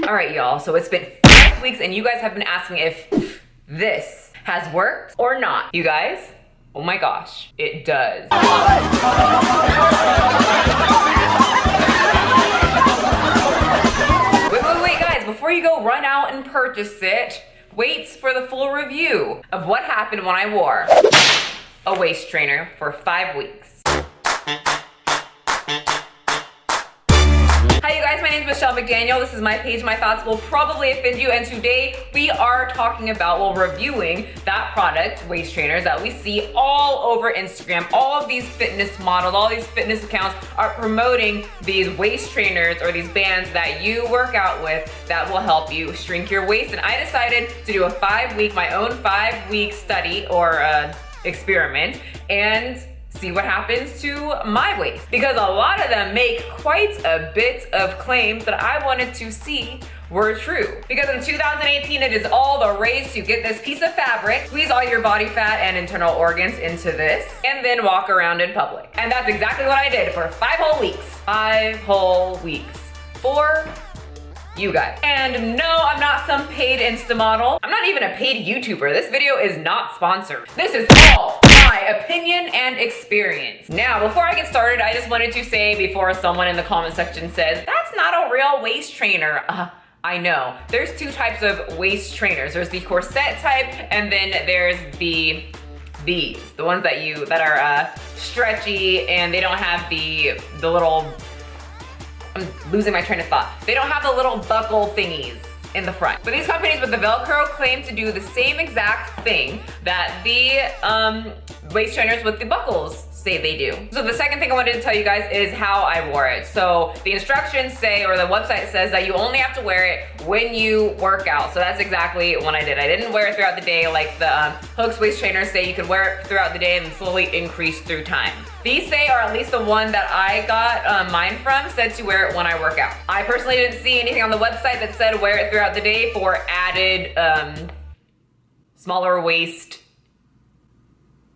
All right, y'all, so it's been 5 weeks and you guys have been asking if this has worked or not. You guys, oh my gosh, it does. Wait, guys, before you go run out and purchase it, wait for the full review of what happened when I wore a waist trainer for 5 weeks. Hi you guys, my name is McDaniel. This is my page. My thoughts will probably offend you, and today we are talking about, well, reviewing that product, waist trainers, that we see all over Instagram. All of these fitness models, all these fitness accounts are promoting these waist trainers or these bands that you work out with that will help you shrink your waist. And I decided to do my own 5-week study or experiment and see what happens to my waist, because a lot of them make quite a bit of claims that I wanted to see were true. Because in 2018, it is all the rage to get this piece of fabric, squeeze all your body fat and internal organs into this, and then walk around in public. And that's exactly what I did for 5 whole weeks. 5 whole weeks for you guys. And no, I'm not some paid Insta model. I'm not even a paid YouTuber. This video is not sponsored. This is all my opinion and experience. Now, before I get started, I just wanted to say, before someone in the comment section says, that's not a real waist trainer. I know. There's 2 types of waist trainers. There's the corset type, and then there's the ones that are stretchy, and they don't have the little, I'm losing my train of thought. They don't have the little buckle thingies in the front. But these companies with the Velcro claim to do the same exact thing that the waist trainers with the buckles say they do. So the second thing I wanted to tell you guys is how I wore it. So the instructions say, or the website says, that you only have to wear it when you work out. So that's exactly what I did. I didn't wear it throughout the day like the Hooks waist trainers say you can wear it throughout the day and slowly increase through time. These say, or at least the one that I got mine from, said to wear it when I work out. I personally didn't see anything on the website that said wear it throughout the day for added smaller waist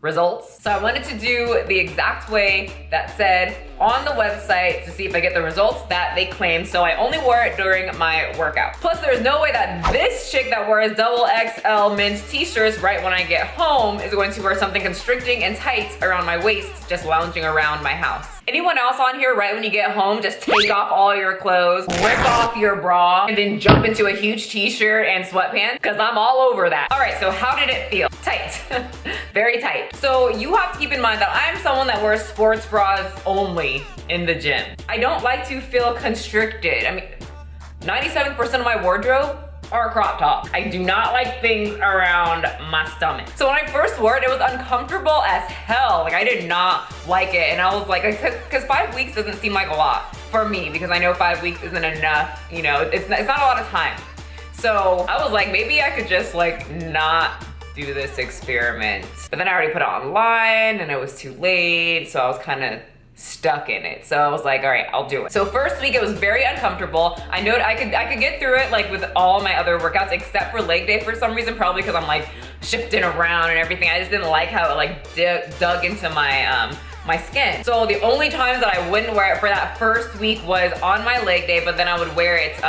results. So I wanted to do the exact way that said on the website to see if I get the results that they claim. So I only wore it during my workout. Plus, there's no way that this chick that wears XXL men's t-shirts right when I get home is going to wear something constricting and tight around my waist just lounging around my house. Anyone else on here, right when you get home, just take off all your clothes, rip off your bra, and then jump into a huge t-shirt and sweatpants? Because I'm all over that. All right, so how did it feel? Tight. Very tight. So you have to keep in mind that I'm someone that wears sports bras only in the gym. I don't like to feel constricted. I mean, 97% of my wardrobe are crop tops. I do not like things around my stomach. So when I first wore it, it was uncomfortable as hell. Like, I did not like it. And I was like, because 5 weeks doesn't seem like a lot for me, because I know 5 weeks isn't enough. You know, it's not a lot of time. So I was like, maybe I could just like not do this experiment. But then I already put it online and it was too late. So I was kind of stuck in it. So I was like, all right, I'll do it. So first week it was very uncomfortable. I know I could get through it like with all my other workouts except for leg day for some reason, probably because I'm like shifting around and everything. I just didn't like how it like dug into my my skin. So the only times that I wouldn't wear it for that first week was on my leg day, but then I would wear it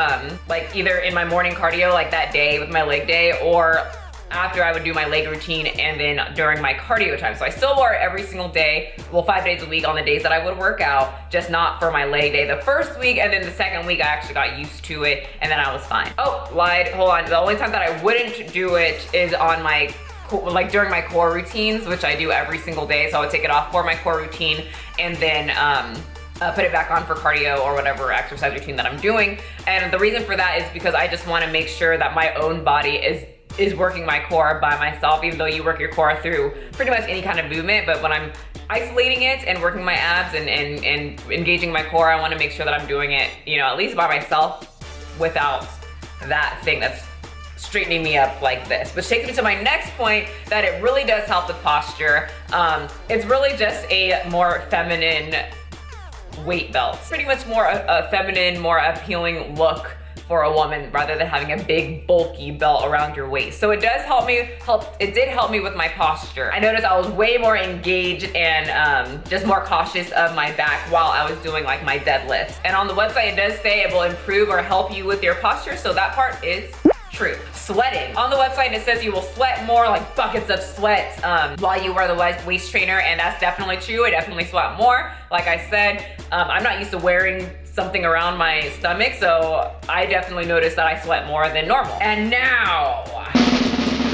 like either in my morning cardio like that day with my leg day, or after I would do my leg routine and then during my cardio time. So I still wore it every single day, well, 5 days a week on the days that I would work out, just not for my leg day the first week, and then the second week I actually got used to it and then I was fine. Oh, lied, hold on. The only time that I wouldn't do it is on my, like during my core routines, which I do every single day. So I would take it off for my core routine and then put it back on for cardio or whatever exercise routine that I'm doing. And the reason for that is because I just wanna make sure that my own body is working my core by myself, even though you work your core through pretty much any kind of movement. But when I'm isolating it and working my abs and engaging my core, I wanna make sure that I'm doing it, you know, at least by myself without that thing that's straightening me up like this. Which takes me to my next point, that it really does help with posture. It's really just a more feminine weight belt. Pretty much more a feminine, more appealing look for a woman rather than having a big bulky belt around your waist. So it did help me with my posture. I noticed I was way more engaged and just more cautious of my back while I was doing like my deadlifts. And on the website it does say it will improve or help you with your posture, so that part is true. Sweating. On the website it says you will sweat more, like buckets of sweat while you wear the waist trainer, and that's definitely true. I definitely sweat more. Like I said, I'm not used to wearing something around my stomach, so I definitely noticed that I sweat more than normal. And now,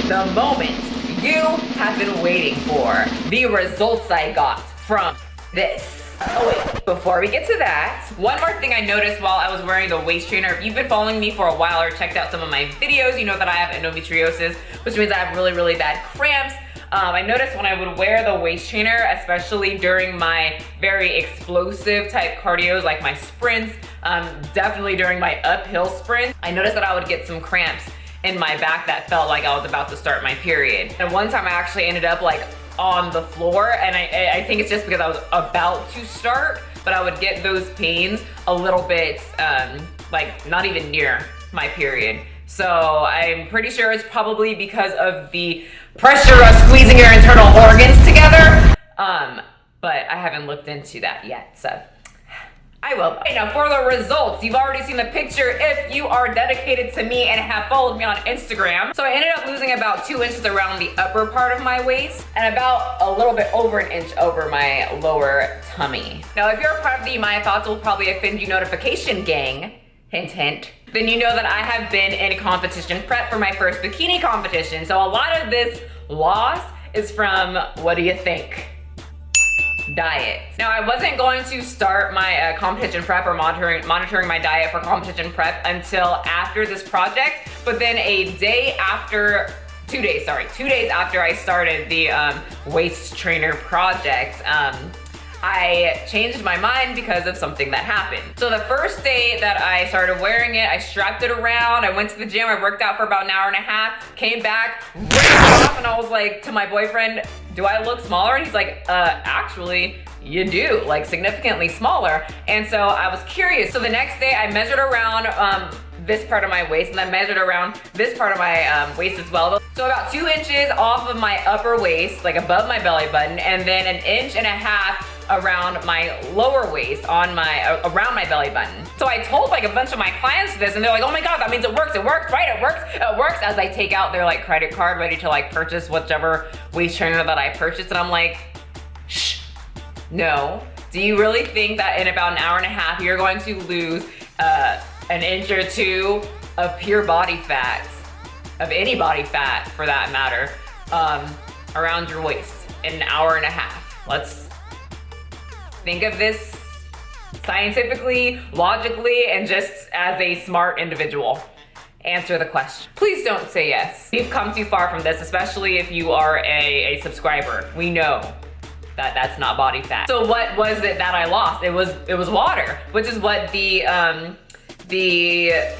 the moment you have been waiting for, the results I got from this. Oh wait, before we get to that, one more thing I noticed while I was wearing the waist trainer. If you've been following me for a while or checked out some of my videos, you know that I have endometriosis, which means I have really, really bad cramps. I noticed when I would wear the waist trainer, especially during my very explosive type cardios, like my sprints, definitely during my uphill sprints, I noticed that I would get some cramps in my back that felt like I was about to start my period. And one time I actually ended up like on the floor, and I think it's just because I was about to start, but I would get those pains a little bit, like not even near my period. So I'm pretty sure it's probably because of the pressure of squeezing your internal organs together, but I haven't looked into that yet, so I will. Okay, now for the results, you've already seen the picture if you are dedicated to me and have followed me on Instagram. So I ended up losing about 2 inches around the upper part of my waist and about a little bit over an inch over my lower tummy. Now if you're a part of the My Thoughts Will Probably Offend You notification gang, hint hint, then you know that I have been in competition prep for my first bikini competition. So a lot of this loss is from, what do you think? Diet. Now I wasn't going to start my competition prep or monitoring my diet for competition prep until after this project, but then 2 days after I started the waist trainer project, I changed my mind because of something that happened. So the first day that I started wearing it, I strapped it around, I went to the gym, I worked out for about an hour and a half, came back, ripped it off, and I was like to my boyfriend, do I look smaller? And he's like, actually, you do, like significantly smaller. And so I was curious. So the next day I measured around this part of my waist, and I measured around this part of my waist as well. So about 2 inches off of my upper waist, like above my belly button, and then 1.5 inches around my lower waist on my around my belly button. So I told like a bunch of my clients this, and they're like, oh my god, that means it works, right? It works, as I take out their like credit card ready to like purchase whichever waist trainer that I purchased. And I'm like, shh, no. Do you really think that in about an hour and a half you're going to lose 1 inch or 2 of pure body fat, of any body fat for that matter, around your waist in an hour and a half? Let's think of this scientifically, logically, and just as a smart individual. Answer the question. Please don't say yes. We've come too far from this, especially if you are a subscriber. We know that that's not body fat. So what was it that I lost? It was water, which is what the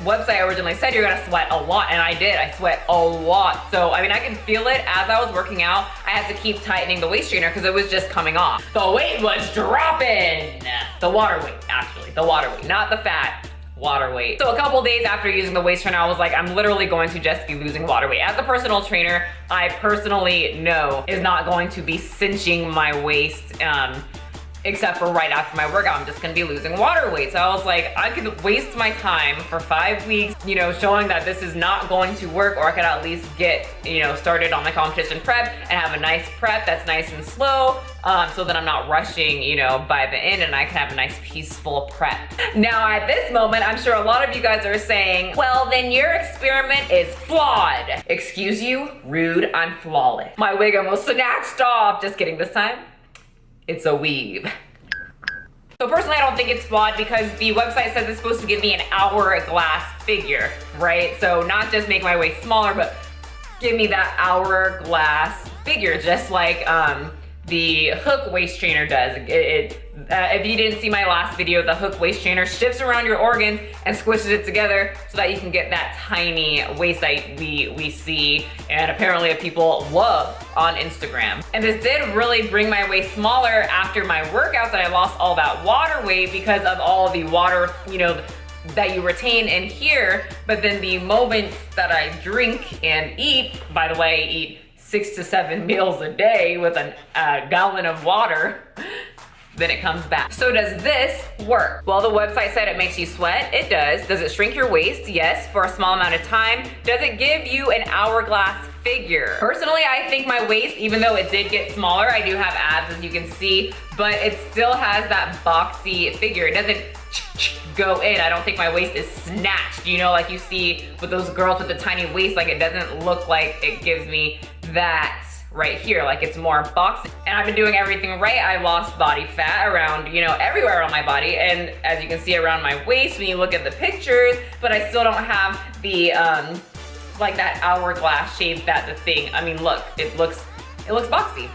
website originally said. You're gonna sweat a lot, and I did. I sweat a lot. So I mean, I can feel it as I was working out. I had to keep tightening the waist trainer because it was just coming off. The weight was dropping. The water weight, actually. The water weight, not the fat. Water weight. So a couple days after using the waist trainer, I was like, I'm literally going to just be losing water weight. As a personal trainer, I personally know is not going to be cinching my waist, except for right after my workout. I'm just gonna be losing water weight. So I was like, I could waste my time for 5 weeks, you know, showing that this is not going to work, or I could at least get, you know, started on my competition prep and have a nice prep that's nice and slow, so that I'm not rushing, you know, by the end, and I can have a nice peaceful prep. Now at this moment, I'm sure a lot of you guys are saying, well, then your experiment is flawed. Excuse you? Rude. I'm flawless. My wig almost snatched off. Just kidding this time. It's a weave. So personally, I don't think it's flawed because the website says it's supposed to give me an hourglass figure, right? So not just make my waist smaller, but give me that hourglass figure, just like the Hook waist trainer does. If you didn't see my last video, the Hook waist trainer shifts around your organs and squishes it together so that you can get that tiny waist that we see and apparently people love on Instagram. And this did really bring my waist smaller after my workouts, and I lost all that water weight because of all the water, you know, that you retain in here, but then the moment that I drink and eat, by the way, I eat 6 to 7 meals a day with a gallon of water, then it comes back. So does this work? Well, the website said it makes you sweat. It does. Does it shrink your waist? Yes, for a small amount of time. Does it give you an hourglass figure? Personally, I think my waist, even though it did get smaller, I do have abs as you can see, but it still has that boxy figure. It doesn't go in. I don't think my waist is snatched, you know, like you see with those girls with the tiny waist. Like, it doesn't look like it gives me that right here, like it's more boxy. And I've been doing everything right. I lost body fat around, you know, everywhere on my body, and as you can see around my waist when you look at the pictures, but I still don't have the like that hourglass shape that the thing, I mean, look, it looks boxy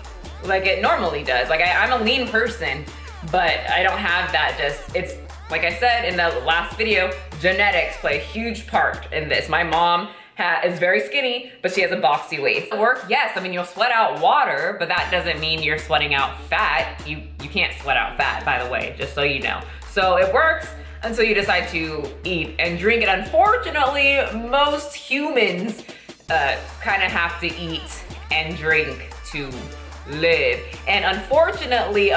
like it normally does. Like I'm a lean person, but I don't have that. Just, it's like I said in the last video, genetics play a huge part in this. My mom is very skinny, but she has a boxy waist. Work, yes, I mean, you'll sweat out water, but that doesn't mean you're sweating out fat. You can't sweat out fat, by the way, just so you know. So it works until you decide to eat and drink. And unfortunately, most humans kind of have to eat and drink to live. And unfortunately,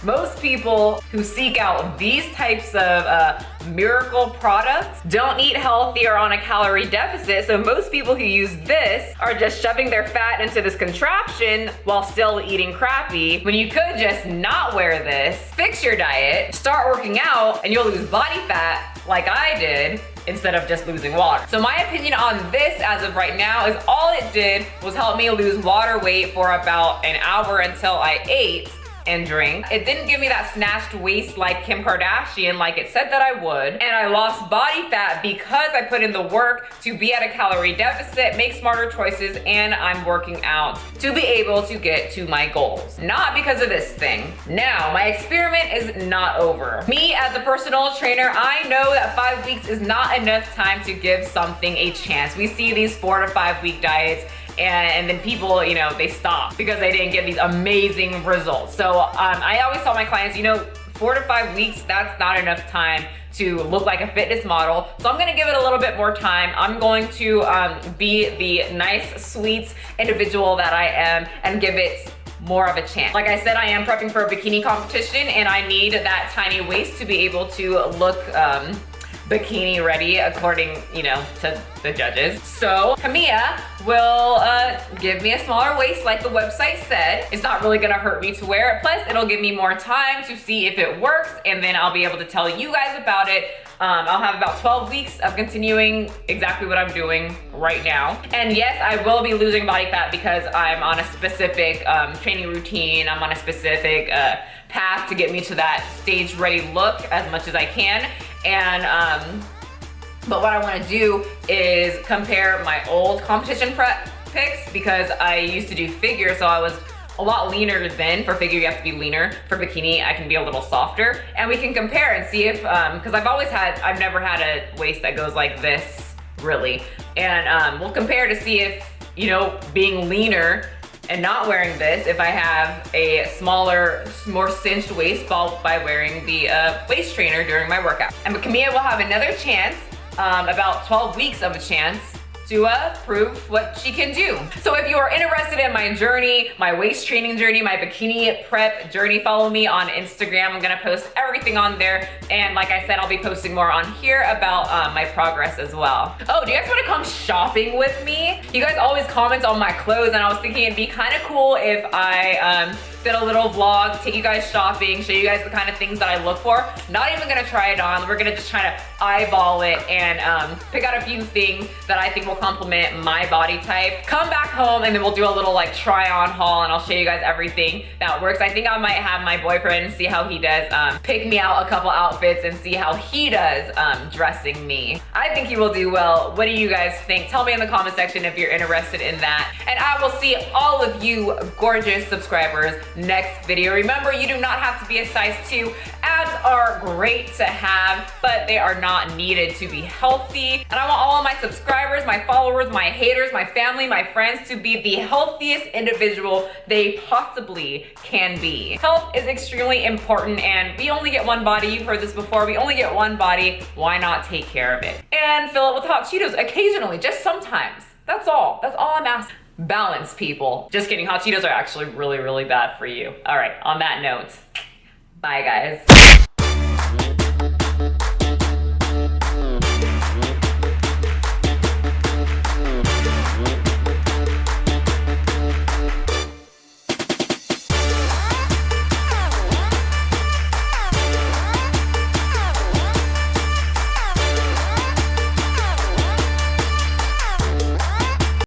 most people who seek out these types of miracle products don't eat healthy or on a calorie deficit. So most people who use this are just shoving their fat into this contraption while still eating crappy, when you could just not wear this, fix your diet, start working out, and you'll lose body fat like I did, instead of just losing water. So my opinion on this as of right now is all it did was help me lose water weight for about an hour until I ate and drink. It didn't give me that snatched waist like Kim Kardashian like it said that I would. And I lost body fat because I put in the work to be at a calorie deficit, make smarter choices, and I'm working out to be able to get to my goals. Not because of this thing. Now, my experiment is not over. Me as a personal trainer, I know that 5 weeks is not enough time to give something a chance. We see these 4 to 5 week diets, and then people, you know, they stop because they didn't get these amazing results. So I always tell my clients, you know, 4 to 5 weeks, that's not enough time to look like a fitness model. So I'm gonna give it a little bit more time. I'm going to be the nice, sweet individual that I am and give it more of a chance. Like I said, I am prepping for a bikini competition, and I need that tiny waist to be able to look bikini ready according, you know, to the judges. So Camilla will give me a smaller waist like the website said. It's not really gonna hurt me to wear it. Plus, it'll give me more time to see if it works, and then I'll be able to tell you guys about it. I'll have about 12 weeks of continuing exactly what I'm doing right now. And yes, I will be losing body fat because I'm on a specific training routine. I'm on a specific path to get me to that stage ready look as much as I can. And but what I want to do is compare my old competition prep pics, because I used to do figure, so I was a lot leaner then. For figure, you have to be leaner. For bikini, I can be a little softer. And we can compare and see if, because I've never had a waist that goes like this, really. And we'll compare to see if, you know, being leaner and not wearing this, if I have a smaller, more cinched waist by wearing the waist trainer during my workout. And Camilla will have another chance, about 12 weeks of a chance, to prove what she can do. So if you are interested in my journey, my waist training journey, my bikini prep journey, follow me on Instagram. I'm gonna post everything on there. And like I said, I'll be posting more on here about my progress as well. Oh, do you guys wanna come shopping with me? You guys always comment on my clothes, and I was thinking it'd be kind of cool if I did a little vlog, take you guys shopping, show you guys the kind of things that I look for. Not even gonna try it on. We're gonna just try to eyeball it and pick out a few things that I think will complement my body type. Come back home, and then we'll do a little like try on haul, and I'll show you guys everything that works. I think I might have my boyfriend see how he does pick me out a couple outfits and see how he does dressing me. I think he will do well. What do you guys think? Tell me in the comment section if you're interested in that. And I will see all of you gorgeous subscribers next video. Remember, you do not have to be a size 2. Abs are great to have, but they are not needed to be healthy. And I want all of my subscribers, my followers, my haters, my family, my friends to be the healthiest individual they possibly can be. Health is extremely important, and we only get one body. You've heard this before. We only get one body. Why not take care of it? And fill it with hot Cheetos occasionally, just sometimes. That's all. That's all I'm asking. Balance, people. Just kidding. Hot Cheetos are actually really, really bad for you. All right, on that note, bye guys.